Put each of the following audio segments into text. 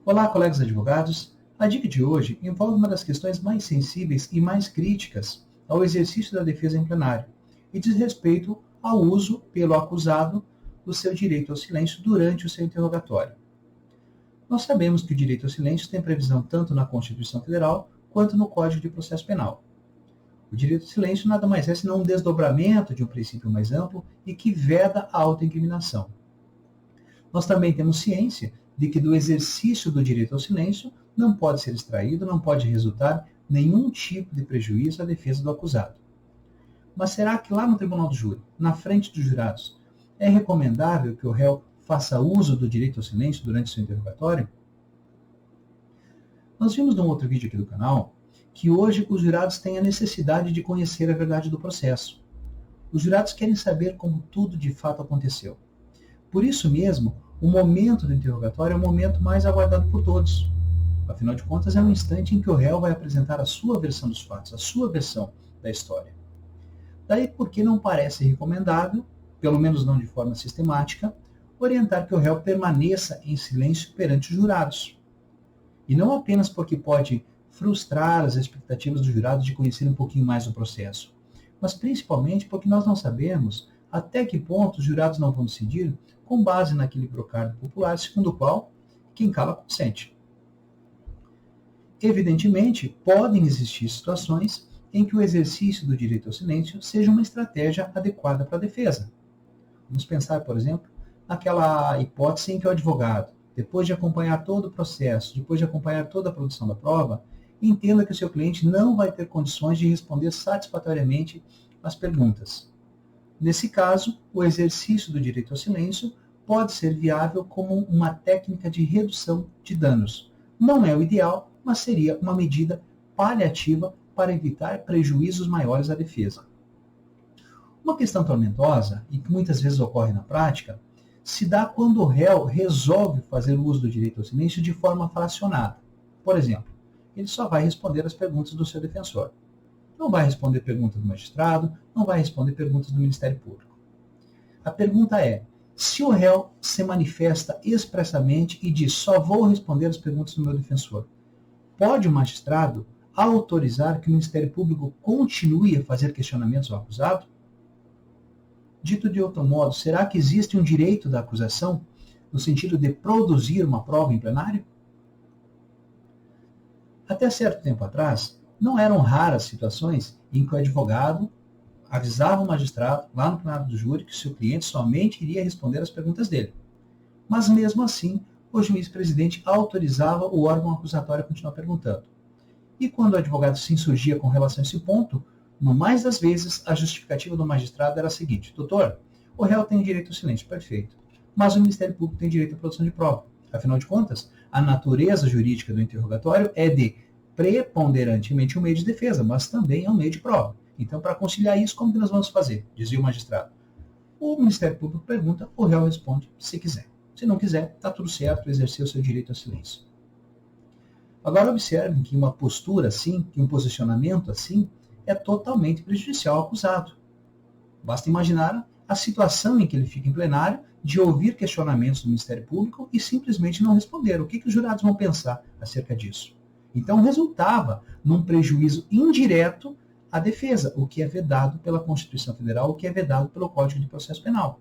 Olá, colegas advogados. A dica de hoje envolve uma das questões mais sensíveis e mais críticas ao exercício da defesa em plenário e diz respeito ao uso pelo acusado do seu direito ao silêncio durante o seu interrogatório. Nós sabemos que o direito ao silêncio tem previsão tanto na Constituição Federal quanto no Código de Processo Penal. O direito ao silêncio nada mais é senão um desdobramento de um princípio mais amplo e que veda a autoincriminação. Nós também temos ciência de que do exercício do direito ao silêncio não pode ser extraído, não pode resultar nenhum tipo de prejuízo à defesa do acusado. Mas será que lá no tribunal do júri, na frente dos jurados, é recomendável que o réu faça uso do direito ao silêncio durante seu interrogatório? Nós vimos num outro vídeo aqui do canal que hoje os jurados têm a necessidade de conhecer a verdade do processo. Os jurados querem saber como tudo de fato aconteceu. Por isso mesmo, o momento do interrogatório é o momento mais aguardado por todos. Afinal de contas, é um instante em que o réu vai apresentar a sua versão dos fatos, a sua versão da história. Daí porque não parece recomendável, pelo menos não de forma sistemática, orientar que o réu permaneça em silêncio perante os jurados. E não apenas porque pode frustrar as expectativas dos jurados de conhecer um pouquinho mais do processo, mas principalmente porque nós não sabemos até que ponto os jurados não vão decidir com base naquele brocardo popular, segundo o qual quem cala consente. Evidentemente, podem existir situações em que o exercício do direito ao silêncio seja uma estratégia adequada para a defesa. Vamos pensar, por exemplo, naquela hipótese em que o advogado, depois de acompanhar todo o processo, depois de acompanhar toda a produção da prova, entenda que o seu cliente não vai ter condições de responder satisfatoriamente às perguntas. Nesse caso, o exercício do direito ao silêncio pode ser viável como uma técnica de redução de danos. Não é o ideal, mas seria uma medida paliativa para evitar prejuízos maiores à defesa. Uma questão tormentosa, e que muitas vezes ocorre na prática, se dá quando o réu resolve fazer o uso do direito ao silêncio de forma fracionada. Por exemplo, ele só vai responder as perguntas do seu defensor. Não vai responder perguntas do magistrado, não vai responder perguntas do Ministério Público. A pergunta é, se o réu se manifesta expressamente e diz, só vou responder as perguntas do meu defensor, pode o magistrado autorizar que o Ministério Público continue a fazer questionamentos ao acusado? Dito de outro modo, será que existe um direito da acusação no sentido de produzir uma prova em plenário? Até certo tempo atrás, não eram raras situações em que o advogado avisava o magistrado, lá no plenário do júri, que o seu cliente somente iria responder as perguntas dele. Mas mesmo assim, o juiz-presidente autorizava o órgão acusatório a continuar perguntando. E quando o advogado se insurgia com relação a esse ponto, no mais das vezes, a justificativa do magistrado era a seguinte: doutor, o réu tem direito ao silêncio, perfeito, mas o Ministério Público tem direito à produção de prova. Afinal de contas, a natureza jurídica do interrogatório é de preponderantemente um meio de defesa, mas também é um meio de prova. Então, para conciliar isso, como que nós vamos fazer? Dizia o magistrado. O Ministério Público pergunta, o réu responde se quiser. Se não quiser, está tudo certo, exercer o seu direito ao silêncio. Agora observem que uma postura assim, que um posicionamento assim, é totalmente prejudicial ao acusado. Basta imaginar a situação em que ele fica em plenário de ouvir questionamentos do Ministério Público e simplesmente não responder. O que os jurados vão pensar acerca disso? Então resultava num prejuízo indireto à defesa, o que é vedado pela Constituição Federal, o que é vedado pelo Código de Processo Penal.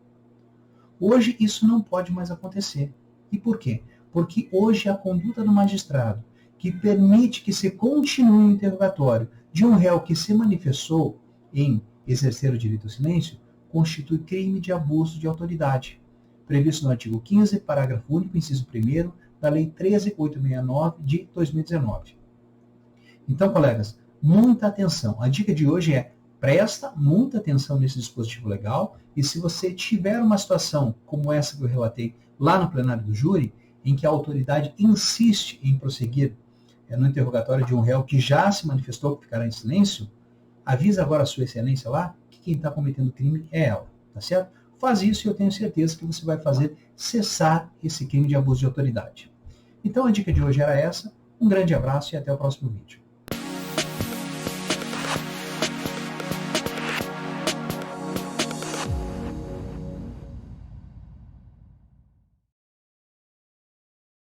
Hoje isso não pode mais acontecer. E por quê? Porque hoje a conduta do magistrado, que permite que se continue o interrogatório de um réu que se manifestou em exercer o direito ao silêncio, constitui crime de abuso de autoridade, previsto no artigo 15, parágrafo único, inciso 1º, da Lei 13.869 de 2019. Então, colegas, muita atenção. A dica de hoje é, presta muita atenção nesse dispositivo legal e se você tiver uma situação como essa que eu relatei lá no plenário do júri, em que a autoridade insiste em prosseguir no interrogatório de um réu que já se manifestou que ficará em silêncio, avisa agora a sua excelência lá que quem está cometendo crime é ela, tá certo? Faz isso e eu tenho certeza que você vai fazer cessar esse crime de abuso de autoridade. Então a dica de hoje era essa, um grande abraço e até o próximo vídeo.